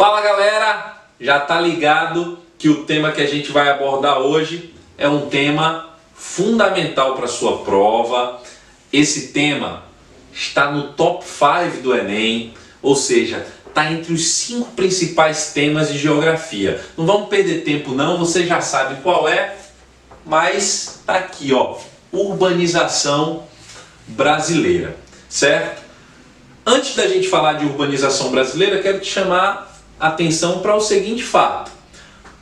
Fala galera, já tá ligado que o tema que a gente vai abordar hoje é um tema fundamental para sua prova. Esse tema está no top 5 do Enem, ou seja, está entre os 5 principais temas de geografia. Não vamos perder tempo não, você já sabe qual é, mas tá aqui ó, urbanização brasileira, certo? Antes da gente falar de urbanização brasileira, quero te chamar a atenção para o seguinte fato.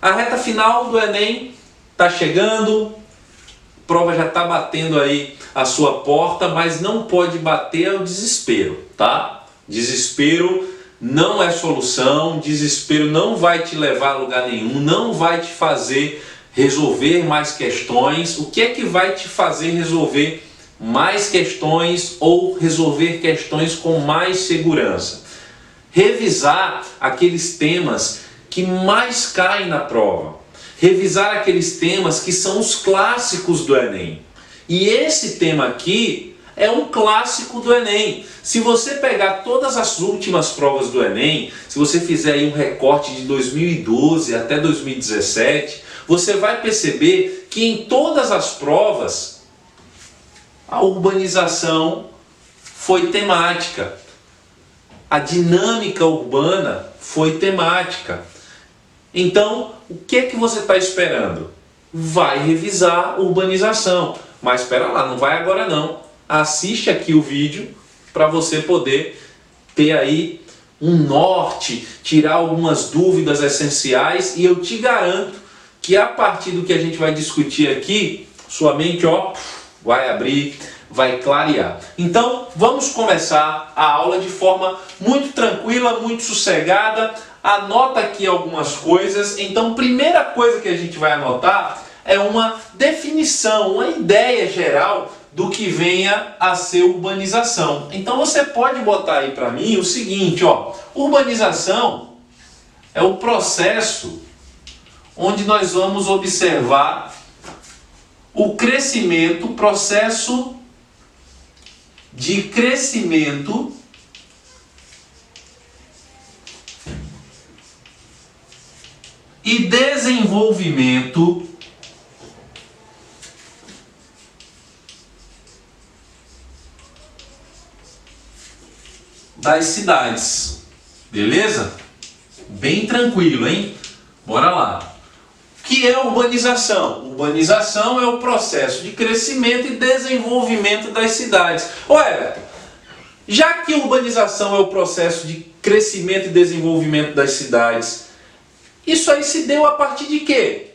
A reta final do Enem está chegando, a prova já está batendo aí a sua porta, mas não pode bater ao desespero, tá? Desespero não é solução, desespero não vai te levar a lugar nenhum, não vai te fazer resolver mais questões. O que é que vai te fazer resolver mais questões ou resolver questões com mais segurança? Revisar aqueles temas que mais caem na prova. Revisar aqueles temas que são os clássicos do Enem. E esse tema aqui é um clássico do Enem. Se você pegar todas as últimas provas do Enem, se você fizer aí um recorte de 2012 até 2017, você vai perceber que em todas as provas a urbanização foi temática. A dinâmica urbana foi temática. Então, o que é que você está esperando? Vai revisar urbanização. Mas espera lá, não vai agora não. Assiste aqui o vídeo para você poder ter aí um norte, tirar algumas dúvidas essenciais, e eu te garanto que a partir do que a gente vai discutir aqui, sua mente ó, vai abrir, vai clarear. Então, vamos começar a aula de forma muito tranquila, muito sossegada. Anota aqui algumas coisas. Então, primeira coisa que a gente vai anotar é uma definição, uma ideia geral do que venha a ser urbanização. Então, você pode botar aí para mim o seguinte, ó, urbanização é o processo onde nós vamos observar o crescimento, processo de crescimento e desenvolvimento das cidades. Beleza? Bem tranquilo, hein? Bora lá. O que é urbanização? Urbanização é o processo de crescimento e desenvolvimento das cidades. Ô Everton, já que urbanização é o processo de crescimento e desenvolvimento das cidades, isso aí se deu a partir de quê?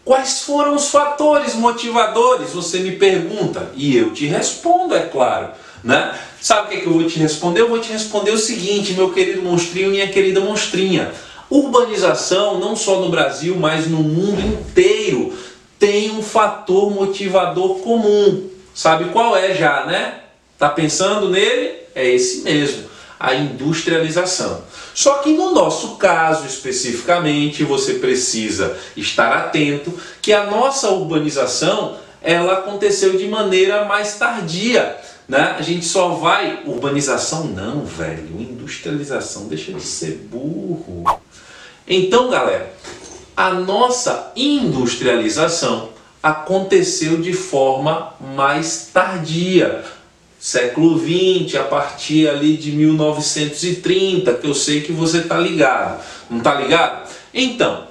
Quais foram os fatores motivadores? Você me pergunta e eu te respondo, é claro, né? Sabe o que é que eu vou te responder? Eu vou te responder o seguinte, meu querido monstrinho, minha querida monstrinha. Urbanização, não só no Brasil, mas no mundo inteiro, tem um fator motivador comum. Sabe qual é já, né? Tá pensando nele? É esse mesmo, a industrialização. Só que no nosso caso especificamente, você precisa estar atento que a nossa urbanização, ela aconteceu de maneira mais tardia, né? A gente só vai... Urbanização não, velho. Industrialização, deixa de ser burro. Então, galera, a nossa industrialização aconteceu de forma mais tardia. Século XX, a partir ali de 1930, que eu sei que você está ligado. Não está ligado? Então,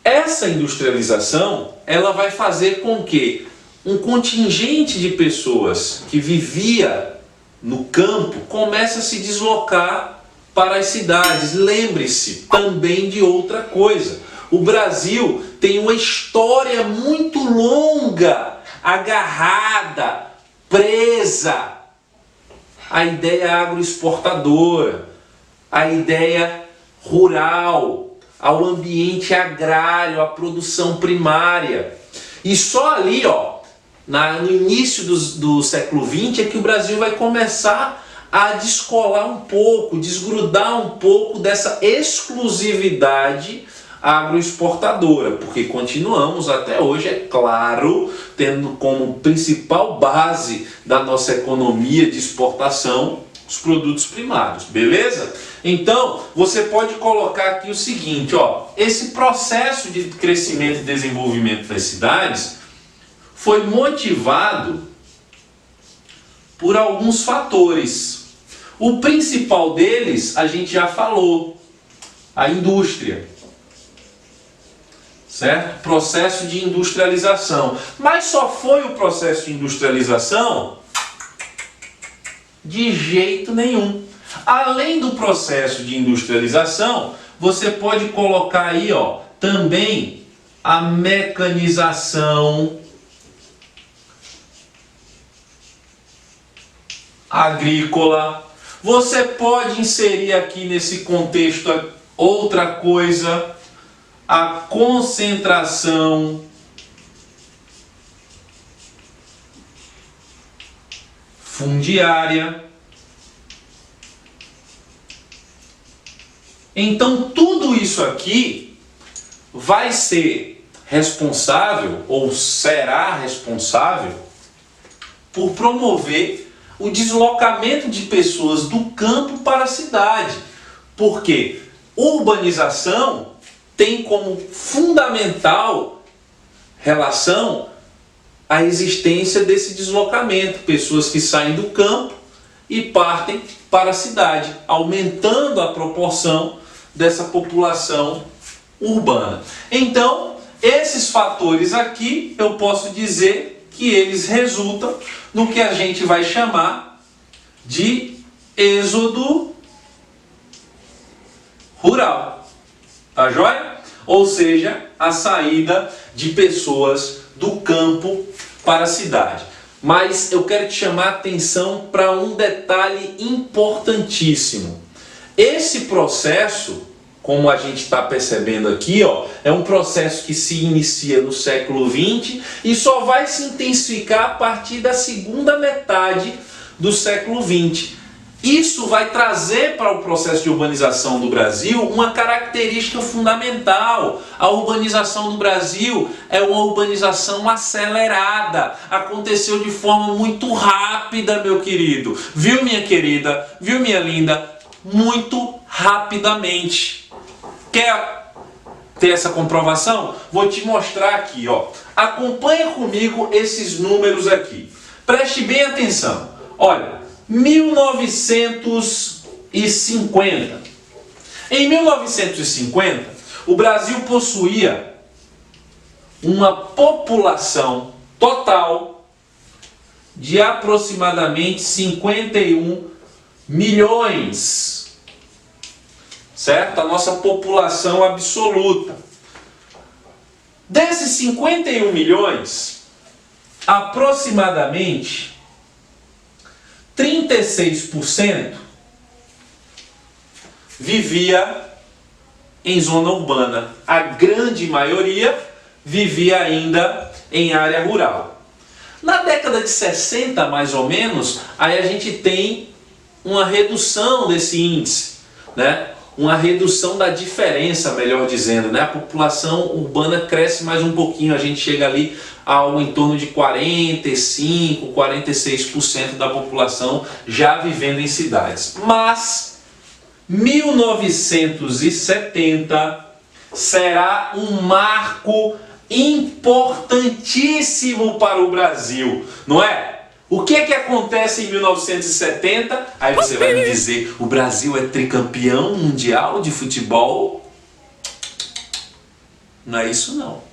essa industrialização, ela vai fazer com que um contingente de pessoas que vivia no campo comece a se deslocar para as cidades. Lembre-se também de outra coisa. O Brasil tem uma história muito longa, agarrada, presa à ideia agroexportadora, à ideia rural, ao ambiente agrário, à produção primária. E só ali, ó, no início do século XX é que o Brasil vai começar a descolar um pouco, desgrudar um pouco dessa exclusividade agroexportadora, porque continuamos até hoje, é claro, tendo como principal base da nossa economia de exportação os produtos primários, beleza? Então, você pode colocar aqui o seguinte, ó, esse processo de crescimento e desenvolvimento das cidades foi motivado por alguns fatores. O principal deles, a gente já falou, a indústria, certo? Processo de industrialização. Mas só foi o processo de industrialização? De jeito nenhum. Além do processo de industrialização, você pode colocar aí, ó, também a mecanização agrícola. Você pode inserir aqui nesse contexto outra coisa, a concentração fundiária. Então, tudo isso aqui vai ser responsável, ou será responsável, por promover o deslocamento de pessoas do campo para a cidade. Porque urbanização tem como fundamental relação a existência desse deslocamento. Pessoas que saem do campo e partem para a cidade, aumentando a proporção dessa população urbana. Então, esses fatores aqui, eu posso dizer que eles resultam no que a gente vai chamar de êxodo rural. Tá joia? Ou seja, a saída de pessoas do campo para a cidade. Mas eu quero te chamar a atenção para um detalhe importantíssimo. Esse processo, como a gente está percebendo aqui, ó, é um processo que se inicia no século XX e só vai se intensificar a partir da segunda metade do século XX. Isso vai trazer para o processo de urbanização do Brasil uma característica fundamental. A urbanização do Brasil é uma urbanização acelerada. Aconteceu de forma muito rápida, meu querido. Viu, minha querida? Viu, minha linda? Muito rapidamente. Quer ter essa comprovação? Vou te mostrar aqui, ó. Acompanha comigo esses números aqui. Preste bem atenção. Olha, 1950. Em 1950, o Brasil possuía uma população total de aproximadamente 51 milhões. Certo? A nossa população absoluta. Desses 51 milhões, aproximadamente 36% vivia em zona urbana. A grande maioria vivia ainda em área rural. Na década de 60, mais ou menos, aí a gente tem uma redução desse índice, né? Uma redução da diferença, melhor dizendo, né? A população urbana cresce mais um pouquinho, a gente chega ali ao em torno de 45, 46% da população já vivendo em cidades. Mas 1970 será um marco importantíssimo para o Brasil, não é? O que é que acontece em 1970? Aí você vai me dizer, o Brasil é tricampeão mundial de futebol? Não é isso não.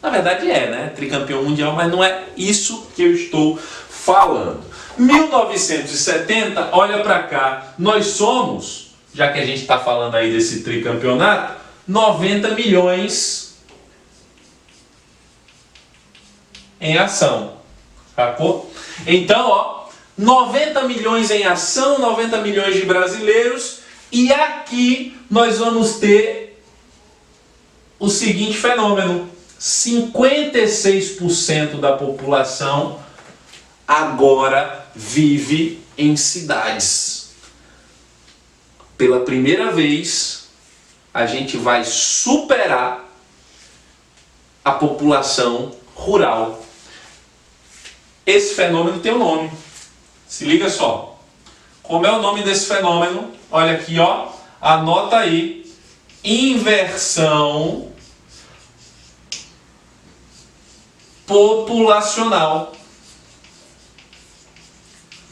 Na verdade é, né? Tricampeão mundial, mas não é isso que eu estou falando. 1970, olha para cá, nós somos, já que a gente está falando aí desse tricampeonato, 90 milhões em ação. Sacou? Então, ó, 90 milhões em ação, 90 milhões de brasileiros, e aqui nós vamos ter o seguinte fenômeno: 56% da população agora vive em cidades. Pela primeira vez, a gente vai superar a população rural. Esse fenômeno tem um nome. Se liga só. Como é o nome desse fenômeno? Olha aqui, ó. Anota aí. Inversão populacional.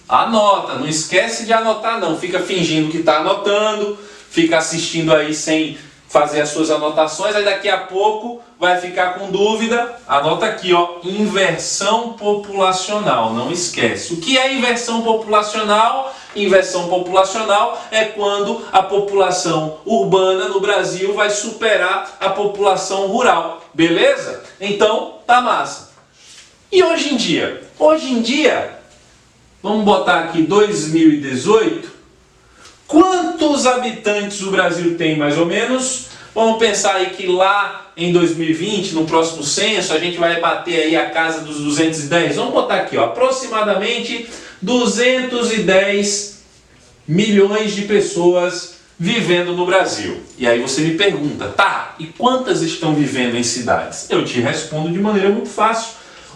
Anota, não esquece de anotar não. Fica fingindo que está anotando, fica assistindo aí sem fazer as suas anotações, aí daqui a pouco vai ficar com dúvida. Anota aqui, ó, inversão populacional, não esquece. O que é inversão populacional? Inversão populacional é quando a população urbana no Brasil vai superar a população rural, beleza? Então, tá massa. E hoje em dia? Hoje em dia, vamos botar aqui 2018, quantos habitantes o Brasil tem mais ou menos? Vamos pensar aí que lá em 2020, no próximo censo, a gente vai bater aí a casa dos 210. Vamos botar aqui, ó, aproximadamente 210 milhões de pessoas vivendo no Brasil. E aí você me pergunta, tá, e quantas estão vivendo em cidades? Eu te respondo de maneira muito fácil,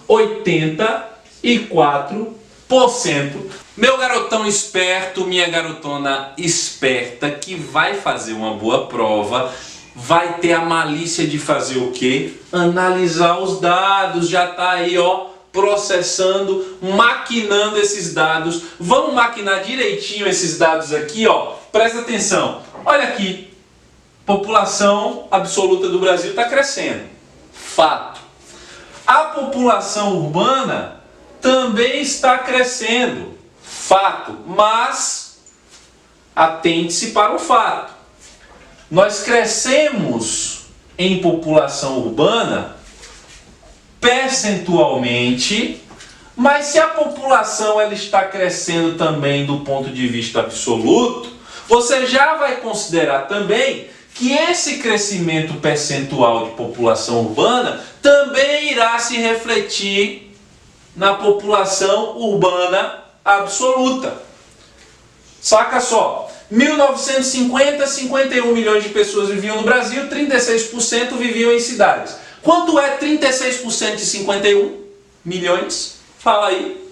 84%. Meu garotão esperto, minha garotona esperta, que vai fazer uma boa prova, vai ter a malícia de fazer o quê? Analisar os dados, já tá aí, ó, processando, maquinando esses dados. Vamos maquinar direitinho esses dados aqui, ó. Presta atenção. Olha aqui. População absoluta do Brasil está crescendo. Fato. A população urbana também está crescendo. Fato. Mas atente-se para o fato. Nós crescemos em população urbana percentualmente, mas se a população ela está crescendo também do ponto de vista absoluto, você já vai considerar também que esse crescimento percentual de população urbana também irá se refletir na população urbana absoluta. Saca só, 1950, 51 milhões de pessoas viviam no Brasil, 36% viviam em cidades. Quanto é 36% de 51 milhões? Fala aí.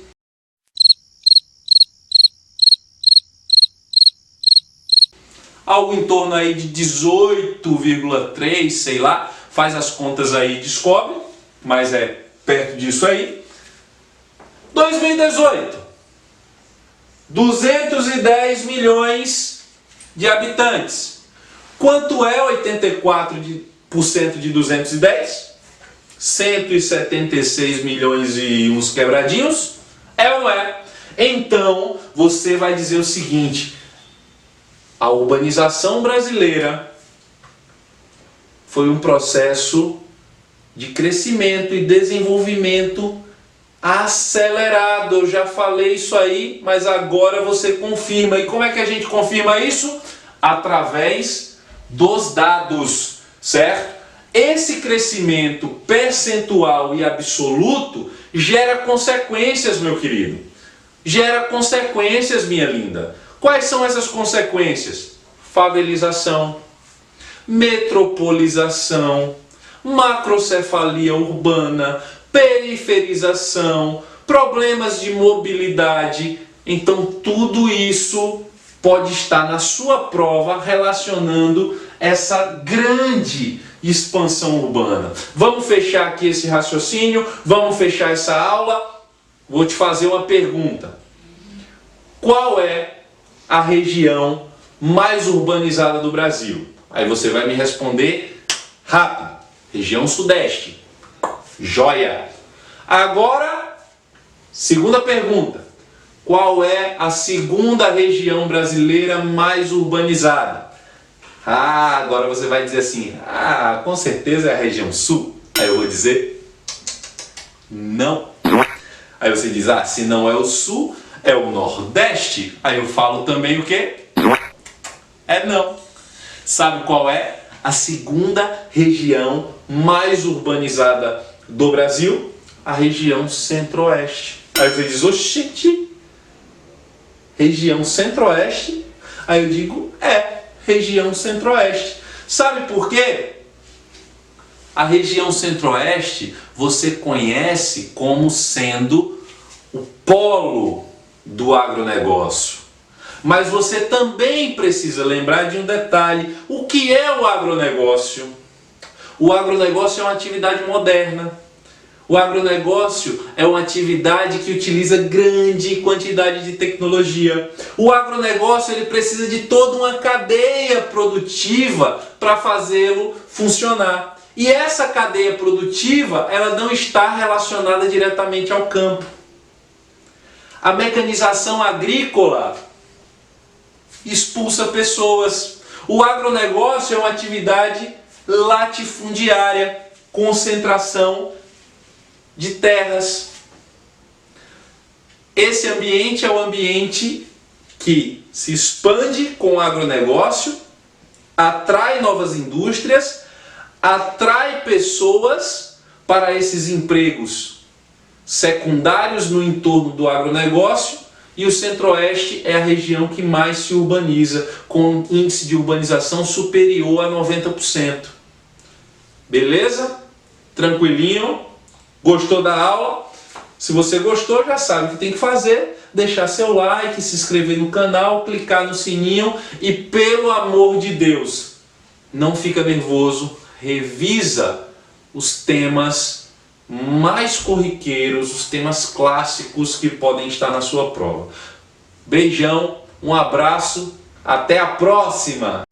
Algo em torno aí de 18,3, sei lá. Faz as contas aí e descobre, mas é perto disso aí. 2018. 210 milhões de habitantes. Quanto é 84% de 210? 176 milhões e uns quebradinhos? É ou não é? Então, você vai dizer o seguinte: a urbanização brasileira foi um processo de crescimento e desenvolvimento acelerado. Eu já falei isso aí, mas agora você confirma. E como é que a gente confirma isso? Através dos dados, certo? Esse crescimento percentual e absoluto gera consequências, meu querido. Gera consequências, minha linda. Quais são essas consequências? Favelização, metropolização, macrocefalia urbana, periferização, problemas de mobilidade. Então tudo isso pode estar na sua prova relacionando essa grande expansão urbana. Vamos fechar aqui esse raciocínio, vamos fechar essa aula. Vou te fazer uma pergunta. Qual é a região mais urbanizada do Brasil? Aí você vai me responder rápido. Região Sudeste. Joia! Agora, segunda pergunta. Qual é a segunda região brasileira mais urbanizada? Ah, agora você vai dizer assim, com certeza é a região Sul. Aí eu vou dizer, não. Aí você diz, se não é o Sul, é o Nordeste. Aí eu falo também o quê? É não. Sabe qual é a segunda região mais urbanizada do Brasil? A região Centro-Oeste. Aí você diz, oxente, região Centro-Oeste? Aí eu digo, região Centro-Oeste. Sabe por quê? A região Centro-Oeste você conhece como sendo o polo do agronegócio. Mas você também precisa lembrar de um detalhe. O que é o agronegócio? O agronegócio é uma atividade moderna. O agronegócio é uma atividade que utiliza grande quantidade de tecnologia. O agronegócio ele precisa de toda uma cadeia produtiva para fazê-lo funcionar. E essa cadeia produtiva ela não está relacionada diretamente ao campo. A mecanização agrícola expulsa pessoas. O agronegócio é uma atividade latifundiária, concentração de terras. Esse ambiente é o ambiente que se expande com o agronegócio, atrai novas indústrias, atrai pessoas para esses empregos secundários no entorno do agronegócio, e o Centro-Oeste é a região que mais se urbaniza, com um índice de urbanização superior a 90%. Beleza? Tranquilinho? Gostou da aula? Se você gostou, já sabe o que tem que fazer. Deixar seu like, se inscrever no canal, clicar no sininho e, pelo amor de Deus, não fica nervoso. Revisa os temas mais corriqueiros, os temas clássicos que podem estar na sua prova. Beijão, um abraço, até a próxima!